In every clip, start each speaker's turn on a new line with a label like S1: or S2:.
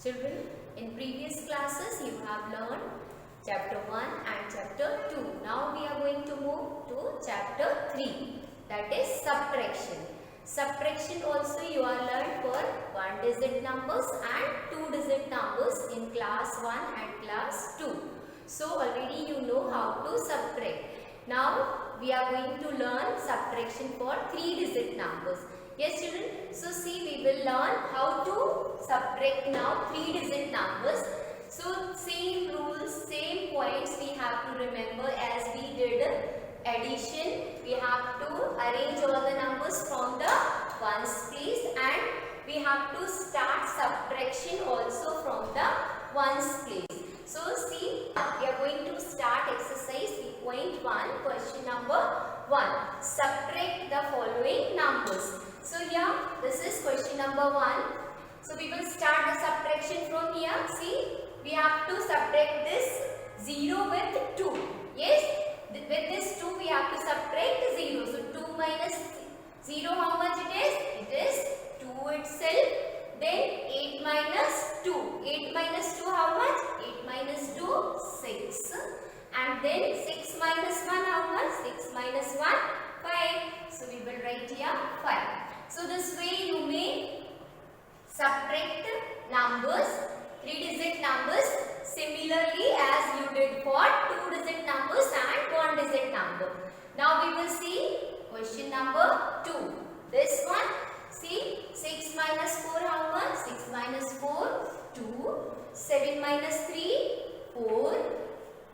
S1: Children, in previous classes you have learned chapter 1 and chapter 2. Now we are going to move to chapter 3, that is subtraction. Subtraction also you are learned for 1-digit numbers and 2-digit numbers in class 1 and class 2. So already you know how to subtract. Now we are going to learn subtraction for 3-digit numbers. Yes children, so see we will learn how to subtract now 3-digit numbers. So same rules, same points we have to remember as we did addition. We have to arrange all the numbers from the ones place and we have to start subtraction also from the ones place. So see, we are going to start exercise 3.1, question number 1. Subtract the following numbers. So here, this is question number 1. So we will start the subtraction from here. See, we have to subtract this 0 with 2. Yes, with this 2 we have to subtract 0. So 2 minus 0, how much it is? It is 2 itself. Then 8 minus 2. 8 minus 2 how much? 8 minus 2, 6. And then 6 minus 1 how much? 6 minus 1, 5. So we will write here 5. So this way you may subtract numbers, 3-digit numbers similarly as you did for 2-digit numbers and 1-digit number. Now we will see question number 2. This one, see 6 minus 4 how much? 6 minus 4, 2. 7 minus 3, 4.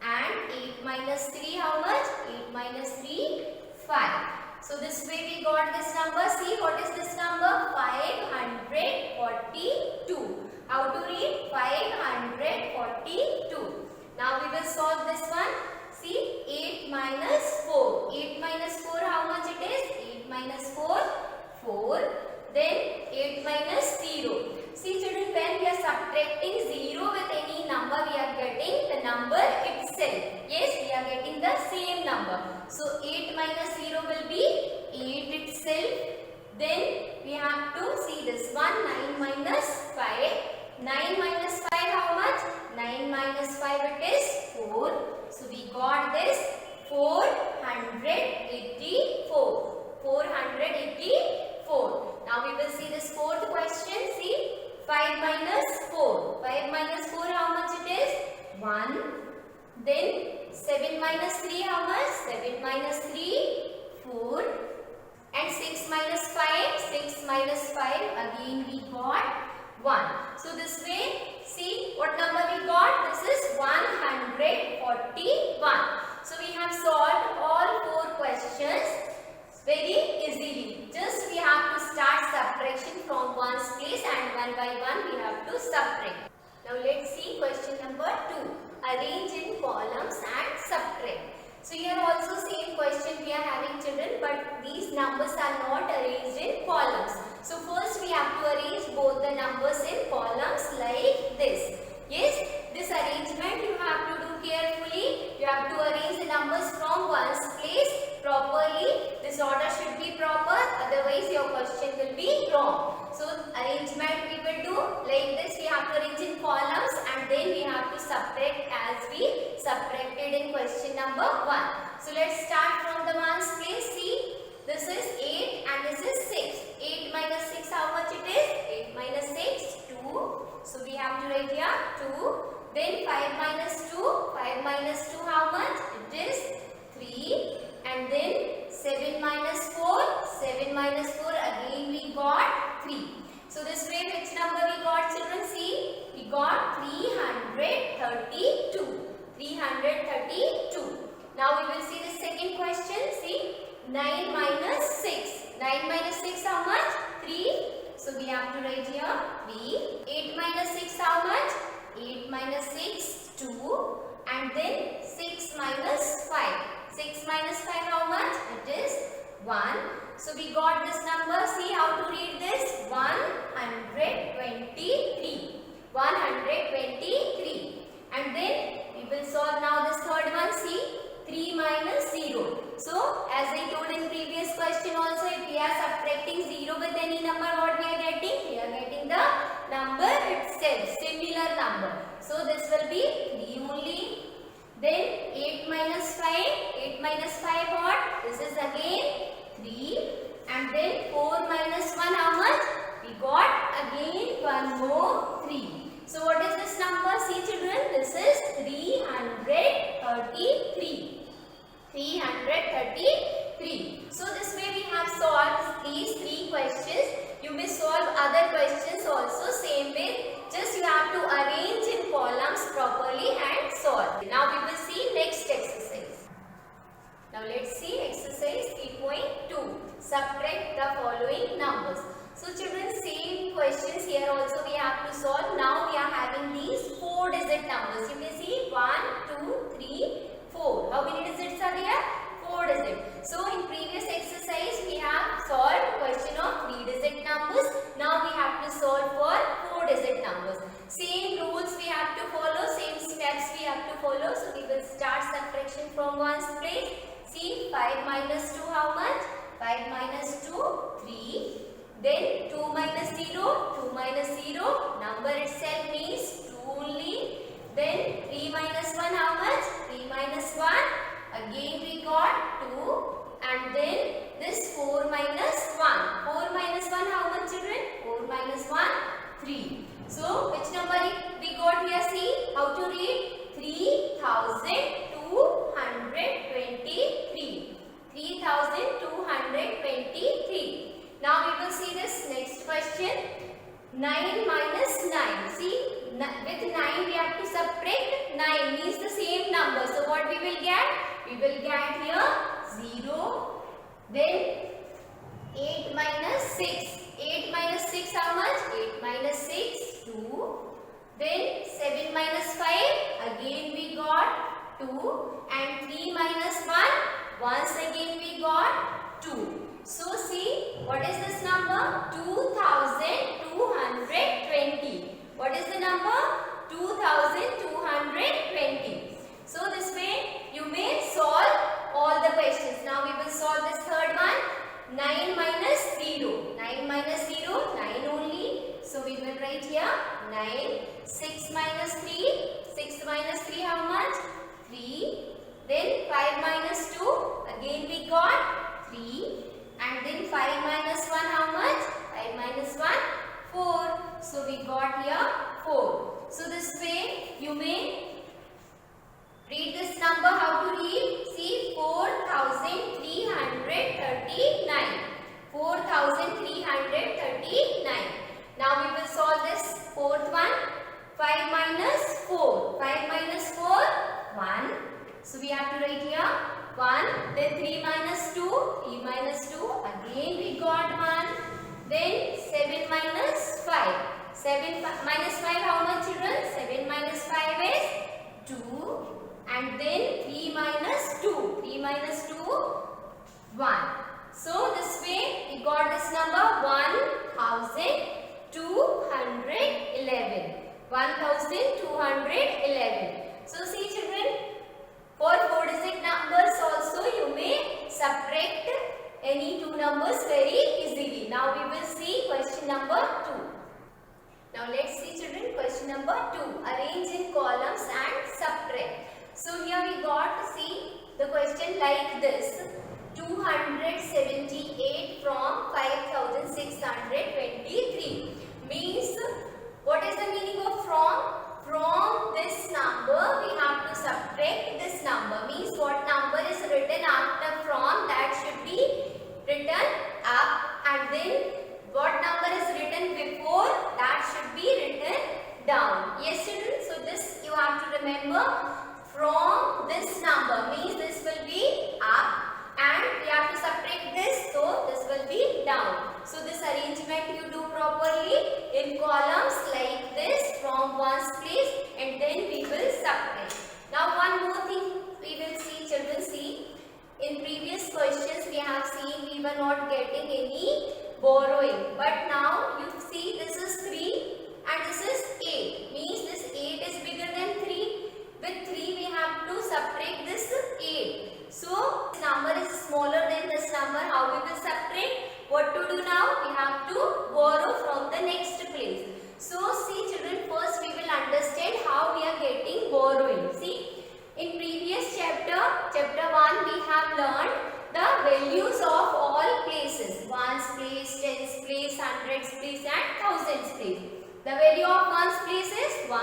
S1: And 8 minus 3 how much? 8 minus 3, 5. So this way we got this number. See what is this number? 542. How to read? 542. Now we will solve this one. See 8 minus 4. 8 minus 4 how much it is? 8 minus 4, 4. Then 8 minus 0. See children, when we are subtracting 0 with any number, we are getting the number itself. Yes, we are getting the same number. So 8 minus 0 will be 8 itself. Then we have to see this one, 9 minus 5. 9 minus 5 how much? 9 minus 5 it is 4. So we got this 484. 484. Now we will see this fourth question. See 5 minus 4. 5 minus 4 how much it is? 1. Then 7 minus 3 how much? 7 minus 3, 4. And 6 minus 5. 6 minus 5 again we got 1. So this way, see what number we got? This is 141. So we have solved all 4 questions very easily. Just we have to start subtraction from ones place and one by one we have to subtract. Now let's see question number 2. Arrange in columns and subtract. So here also same question we are having children, but these numbers are not arranged in columns. So first we have to arrange both the numbers in columns like this. Yes, this arrangement you have to do carefully. You have to arrange the numbers from ones place properly. This order should be proper, otherwise your question will be wrong. So arrangement we will do like this. We have to arrange in columns and then we have to subtract as we subtracted in question number 1. So let's start from the ones place. See, this is 8 and this is 6. 8 minus 6 how much it is? 8 minus 6, 2. So we have to write here 2. Then 5 minus 2. 5 minus 2 how much? It is 3. And then 7 minus 4. 7 minus 4 again we got 3. So this way which number we got children? See, we got 332. 332. Now we will see the second question. See, 9 minus 6. 9 minus 6 how much? 3. So we have to write here B. 8 minus 6 how much? 8 minus 6, 2. And then 6 minus 5. 6 minus 5 how much? It is 1. So we got this number. See how to read this? 123. 123. And then we will solve now this third one. See, 3 minus 0. So as I told in previous question also, if we are subtracting 0 with any number, what we are getting? We are getting the number itself. Similarly, and then 4 minus 1 how much? We got again one more 3. So what is this number? See children, this is 333. 333. So this way we have solved these 3 questions. You may solve other questions also same way. Just you have to arrange in columns properly and solve. Now we will see next exercise. Now let's see exercise 3.2. Subtract the following numbers. So children, same questions here also we have to solve. Now we are having these 4-digit numbers. You can see 1, 2, 3, 4. How many digits are there? 4 digits. So in previous exercise we have solved question of 3-digit numbers. Now we have to solve for 4-digit numbers. Same rules we have to follow, same steps we have to follow. So we will start subtraction from ones place. See 5 minus 2 how much? 5 minus 2, 3. Then 2 minus 0, 2 minus 0, number itself means 2 only. Then 3 minus 1 how much? 3 minus 1, again we got 2. And then this 4 minus 1. 4 minus 1 how much children? 4 minus 1, 3. So which number we got here? See how to read? 3223. 3223. Now we will see this next question. 9 minus 9. See, with 9 we have to subtract 9 means the same number. So what we will get? We will get here 0. Then 8 minus 6. 8 minus 6 how much? 8 minus 6, 2. Then 7 minus 5. Again we got 2. And 3 minus 1. Once again we got 2. So see, what is this number? 2220. What is the number? 2220. So this way you may solve all the questions. Now we will solve this third one. 9 minus 0. 9 minus 0, 9 only. So we will write here 9. 6 minus 3. 6 minus 3 how much? 3. Then 5 minus 2. Again we got 3. And then 5 minus 1 how much? 5 minus 1, 4. So we got here 4. So this way you may read this number. How to read? See 4339. 4339. Now we will solve this fourth one. 5 minus 4. 5 minus 4, 1. So we have to write here 1. Then 3 minus 2. 3 minus 2. Again we got 1. Then 7 minus 5. 7 minus 5 how much children? 7 minus 5 is 2. And then 3 minus 2. 3 minus 2, 1. So this way we got this number 1211. 1211. So see children, for 4-digit numbers also you may subtract any two numbers very easily. Now we will see question number 2. Now let's see children question number 2. Arrange in columns and subtract. So here we got to see the question like this. 278 from 5623 means, what is the meaning of from? From this number we have to subtract this number. Means what number is written after from, that should be written up, and then what number is written before, that should be written down. Yes children, so this you have to remember. From this number means this will be up, and we have to subtract this, so this will be down. So this arrangement you do properly in columns like this from ones place, and then we will subtract. Now one more thing we will see children. See, in previous questions we have seen we were not getting any borrowing, but now you see this is 3 and this is 8. Means this 8 is bigger than 3. With 3 we have to subtract this 8. So this number is smaller than this number. How we will subtract? What to do now? We have to borrow from the next place. So see children, first we will understand how we are getting borrowing. See, in previous chapter 1 we have learned the values of all places. Ones hundreds place and thousands place. The value of ones place is 1,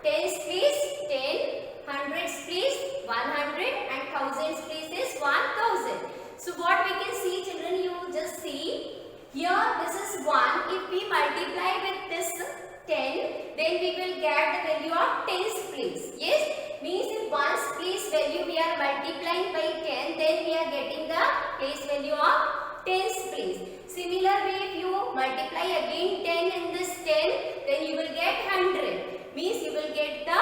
S1: tens place 10, hundreds place 100 and thousands place is 1000. So what we can see, children, you just see here this is 1. If we multiply with this 10, then we will get the value of tens place. Yes, means if ones place value we are multiplying by 10, then we are getting the place value of tens place. Similar way, if you multiply again 10 in this 10, then you will get 100. Means you will get the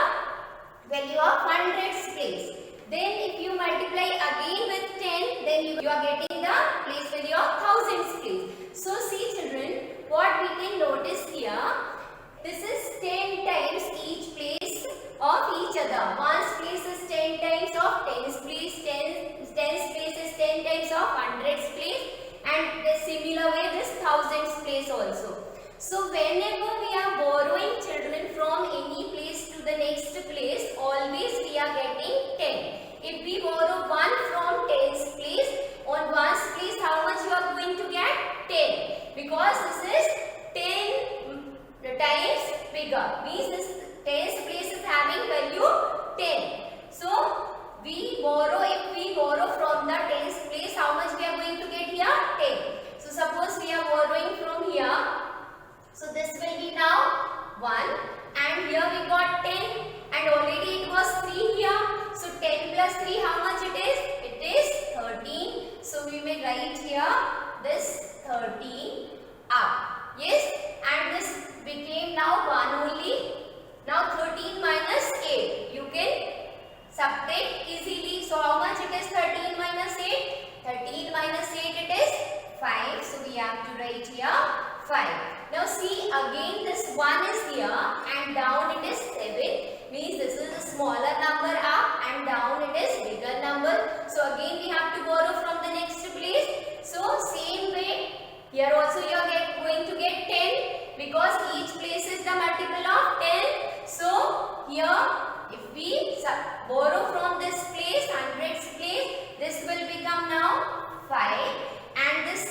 S1: value of hundreds place. Then if you multiply again with 10, then you are getting the place value of thousands place. So see children, what we can notice here, this is 10 times each place of each other. Ones place is 10 times of tens place, tens place is 10 times of hundreds place, and the similar way this thousands place also. So whenever we are borrowing children from any place to the next place, always we are getting 10. If we borrow 1 from tens place, on ones place how much you are going to get? 10. Because this is 10 times bigger. Means this tens place is having value 10. So we borrow, if we borrow from the tens place, how much we are going to get here? 10. So suppose we are borrowing from here. So this will be now 1 and here we got 10 and already it was 3 here. So 10 plus 3 how much it is? It is 13. So we may write here this 13 up. Yes, and this became now 1 only. Now 13 minus 8. You can subtract easily. So how much it is 13 minus 8? 13 minus 8 it is 5. So we have to write here 5. Now see again this 1 is here and down it is 7. Means this is a smaller number up and down it is bigger number. So again we have to borrow from the next place. So same way here also you are going to get 10 because each place is the multiple of 10. So here if we borrow from this place, hundreds place, this will become now 5 and this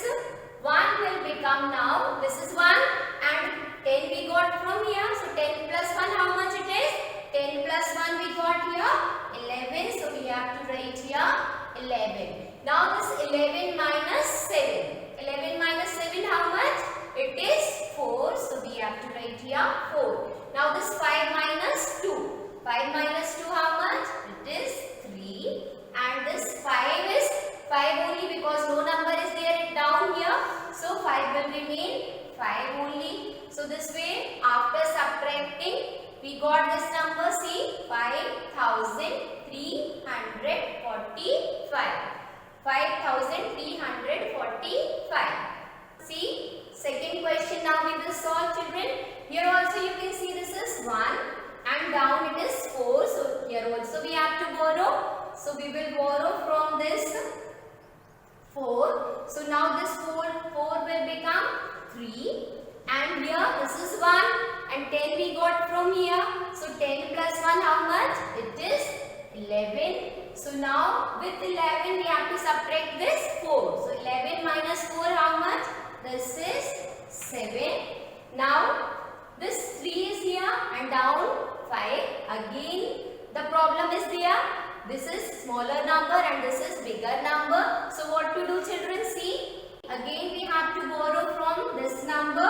S1: 1 will become now, this is 1 and 10 we got from here. So 10 plus 1 how much it is? 10 plus 1 we got here 11. So we have to write here 11. Now this 11 minus 7. 11 minus 7 how much? It is 4. So we have to write here 4. Now this 5 minus 2. 5 minus 2 how much? It is 3 and this 5 is 5 only because no number is there down here. So 5 will remain 5 only. So this way after subtracting we got this number, see 5345. 5345. See second question now we will solve children. Here also you can see this is 1 and down it is 4. So here also we have to borrow. So we will borrow from this 4. So now this 4 will become 3 and here this is 1 and 10 we got from here. So 10 plus 1 how much? It is 11. So now with 11 we have to subtract this 4. So 11 minus 4 how much? This is 7. Now this 3 is here and down 5. Again the problem is there. This is smaller number and this is bigger number. So what to do children? See, again we have to borrow from this number.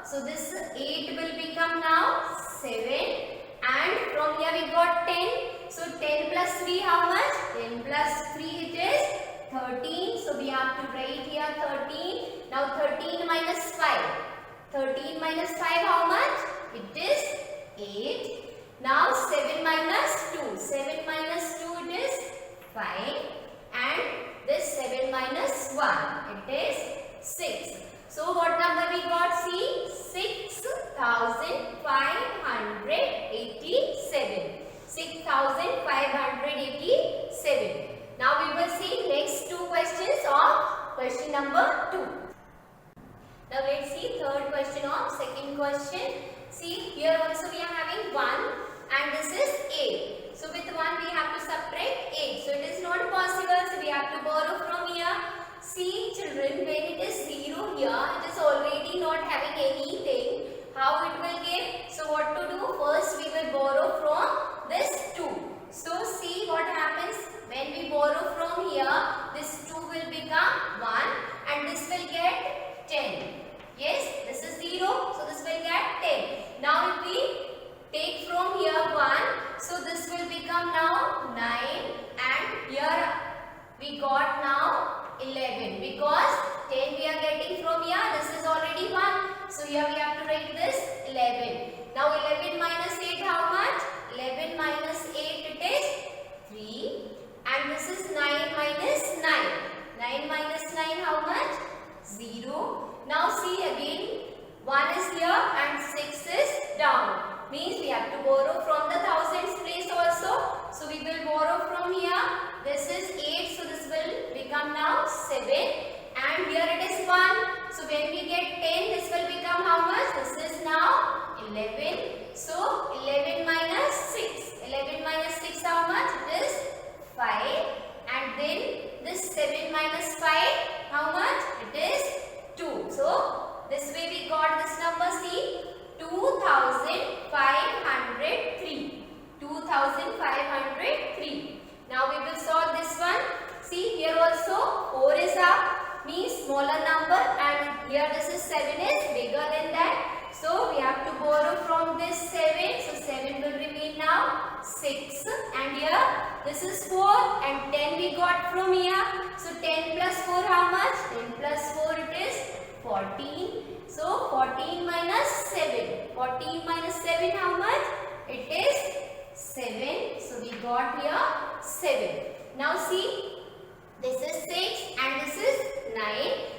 S1: So this 8 will become now 7 and from here we got 10. So 10 plus 3 how much? 10 plus 3 it is 13. So we have to write here 13. Now 13 minus 5. 13 minus 5 how much? It is 8. Now 7 minus 2. 7 minus 2 it is 5 and this 7 minus 1 it is 6. So what number we got? See 6587. 6587. Now we will see next two questions of question number 2. Now let's see third question of second question. See here also we are having 1 and this is 8. So with 1 we have to subtract 8. So it is not possible. So we have to borrow from here. See children, when it is 0 here, it is already not having we got now 11 because 10 we are getting from here. This is already 1. So here we have to write this 11. Now 11 minus 8 how much? 11 minus 8 it is 3. And this is 9 minus 9. 9 minus 9 how much? 0. Now see again 1 is here and 6 is down. Means we have to borrow from the thousands place also. So we will borrow from here. This is 8. So this will become now 7. And here it is 1. So when we get 10 this will become how much? This is now 11. So 11 minus 6. 11 minus 6 how much? It is 5. And then this 7 minus 5 how much? It is 2. So this way we got this number, see, 2503. 2503. Now we will solve this one. See here also 4 is up, means smaller number, and here this is 7 is bigger than that. So we have to borrow from this 7. So 7 will remain now 6. And here this is 4 and 10 we got from here. So 10 plus 4 how much? 10 plus 4 it is 14. So 14 minus 7. 14 minus 7 how much? It is 7. So we got here 7. Now see, this is 6 and this is 9.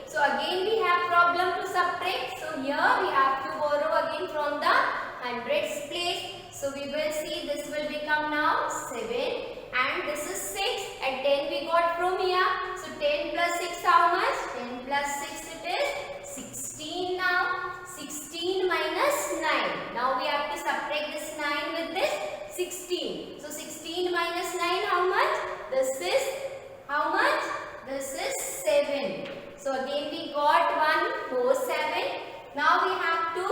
S1: So again we have problem to subtract. So here we have to borrow again from the hundreds place. So we will see this will become now 7 and this is 6 and 10 we got from here. So 10 plus 6 how much? 10 plus 6 it is 16 now. 16 minus 9. Now we have to subtract this 9 with this 16. So 16 minus 9 how much? This is how much? This is 7. So again we got 1 more 7. Now we have to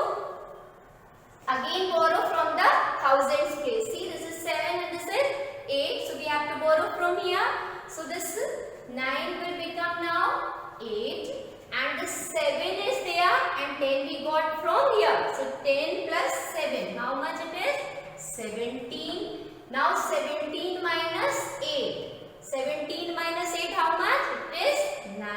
S1: again borrow from the thousands place. See, this is 7 and this is 8. So we have to borrow from here. So this 9 will become now 8. And the 7 is there and 10 we got from here. So 10 plus 7. How much it is? 17. Now 17 minus 8. 17 minus 8 how much? It is 9.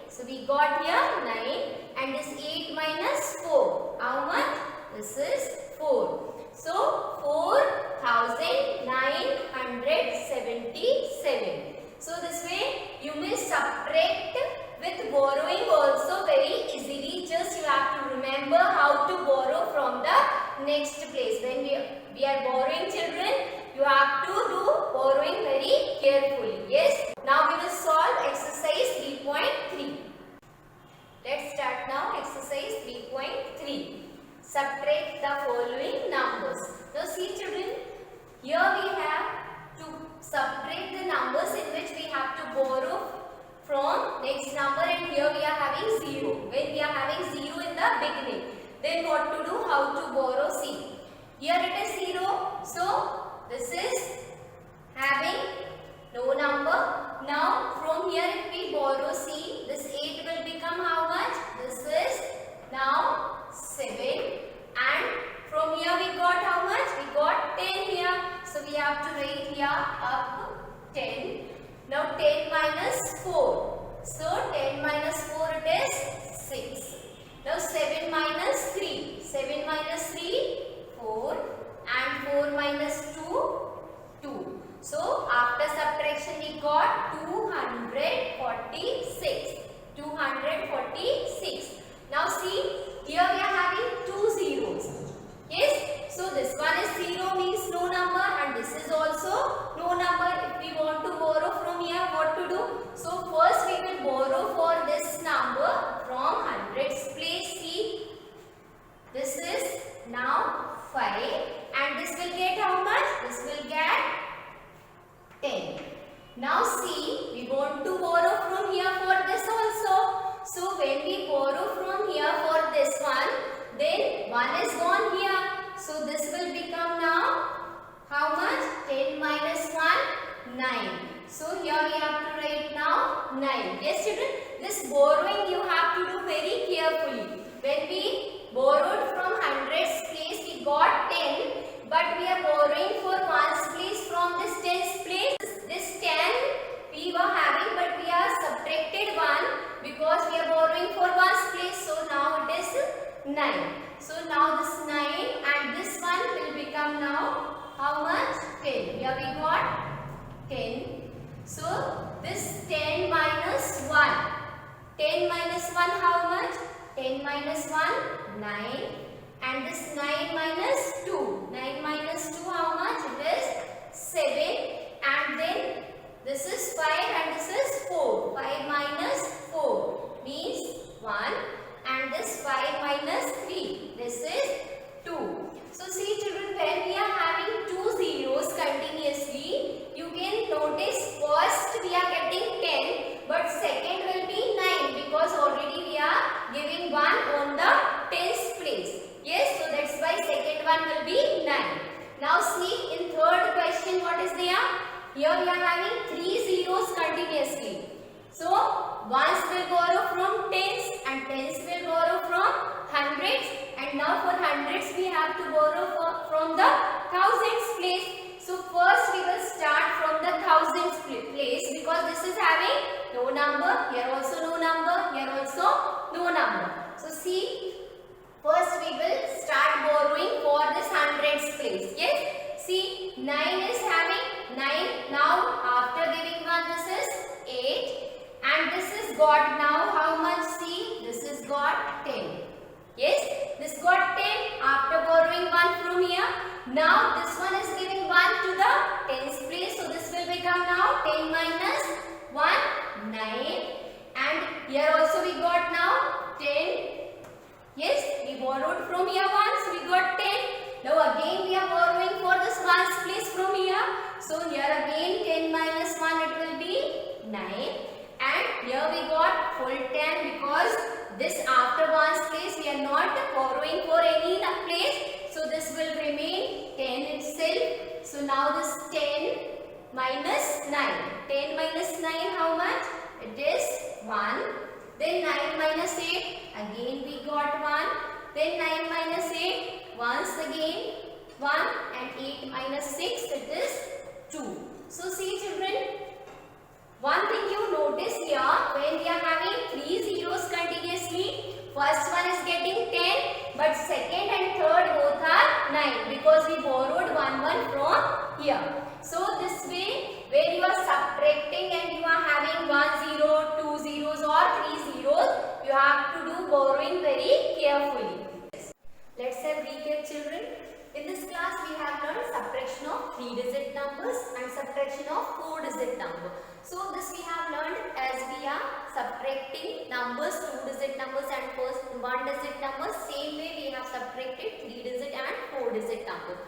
S1: So we got here 9. And this 8 minus 4. How much? This is 4. So 4977. So this way you may subtract with borrowing also very easily. Just you have to remember how to borrow from the next place. When we are borrowing, children, you have to do borrowing very carefully. Yes. Now we will solve exercise 3.3. Let's start now exercise 3.3. Subtract the following numbers. Now see children, here we have to subtract the numbers in which we have to borrow from next number, and here we are having 0. When we are having 0 in the beginning, then what to do? How to borrow? See, here it is 0. So this is having no number. Now from here if we borrow, see, this 8 will become how much? This is now 7. And from here we got how much? We got 10 here. So we have to write here up 10. Now 10 minus 4. So 10 minus 4 it is 6. Now 7 minus 3. 7 minus 3, 4. And 4 minus 2, 2. So after subtraction we got 246. 246. Now see, here we are having 2 zeros. Yes. So this one is 0 means no number, and this is also no number. If we want to borrow from here, what to do? So first we will borrow for this number from hundreds place. See, this is now 5 and this will get how much? This will get 10. Now see, we want to borrow from here for this also. So when we borrow from here for this one, then 1 is gone here. So this will become now how much? 10 minus 1, 9. So here we have to write now 9. Yes children, this borrowing you have to do very carefully. When we borrowed from hundreds place, we got 10, but we are borrowing for ones place from this tens place. This 10 we were having Here we got 10. So this 10 minus 1. 10 minus 1 how much? 10 minus 1, 9. And this 9 minus 2. 9 minus 2 how much? It is 7. And then this is 5 and this is 4. 5 minus 4 means 1. And this 5 minus 3. This is 2. So see children, when we are having two zeros continuously, you can notice first we are getting 10, but second will be 9 because already we are giving 1 on the tens place. Yes, so that's why second one will be 9. Now see in third question what is there? Here we are having three zeros continuously. So ones will borrow from tens and tens will borrow from hundreds, and now for hundreds we have to borrow from the thousands place. So first we will start from the thousands place because this is having no number, here also no number, here also no number. So see, first we will start borrowing for this hundreds place. Yes, see 9 is having 9. Now after giving 1 this is 8. And this is got now how much? See, this is got 10. Yes, this got 10 after borrowing 1 from here. Now this one is giving 1 to the tens place. So this will become now 10 minus 1, 9. And here also we got now 10. Yes, we borrowed from here once, we got 10. Now again we are borrowing for this ones place from here. So here again 10 minus 1 it will be 9. And here we got full 10 because this after ones place we are not borrowing for any place. So this will remain 10 itself. So now this 10 minus 9. 10 minus 9 how much? It is 1. Then 9 minus 8. Again we got 1. Then 9 minus 8. Once again 1. And 8 minus 6 it is 2. So see children, one thing you notice here, when we are having three zeros continuously, first one is getting 10, but second and third both are 9 because we borrowed 1 from here. So this way, when you are subtracting and you are having 1 0, 2 zeros or 3 zeros, you have to do borrowing very carefully. Let's have recap children. In this class we have learned subtraction of 3-digit numbers and subtraction of 4-digit number. So this we have learned as we are subtracting numbers, 2-digit numbers and first 1-digit numbers. Same way we have subtracted 3-digit and 4-digit numbers.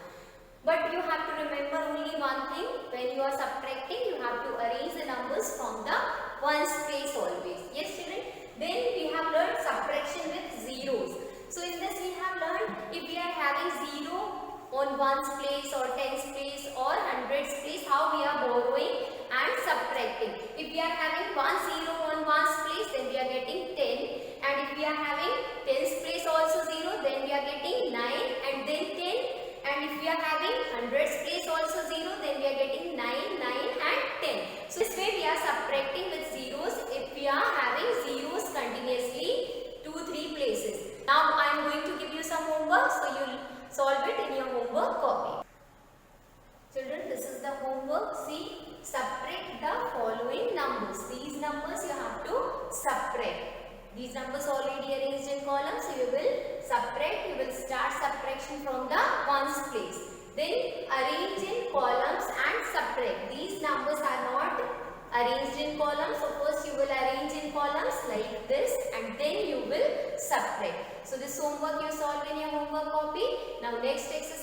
S1: But you have to remember only one thing, when you are subtracting you have to arrange the numbers from the ones place always. Yes children. Then we have learned subtraction with zeros. So in this we have learned if we are having 0 on ones place or tens place or hundreds place, how we are borrowing and subtracting. If we are having 1 0 on ones place, then we are getting 10, and if we are having tens place also 0, then we are getting 9 and then 10, and if we are having hundreds place also 0, then we are getting 9, 9 and 10. So this way we are subtracting with zeros if we are having zeros continuously 2-3 places. Now I am going to give you some homework, so you will solve it in your homework copy. Children, this is the homework. See, subtract the following numbers. These numbers you have to subtract. These numbers already arranged in columns, so you will subtract. You will start subtraction from the ones place. Then arrange in columns and subtract. These numbers are not arranged in columns. So first you will arrange in columns like this and then you will subtract. So this homework you solve in your homework copy. Now next exercise.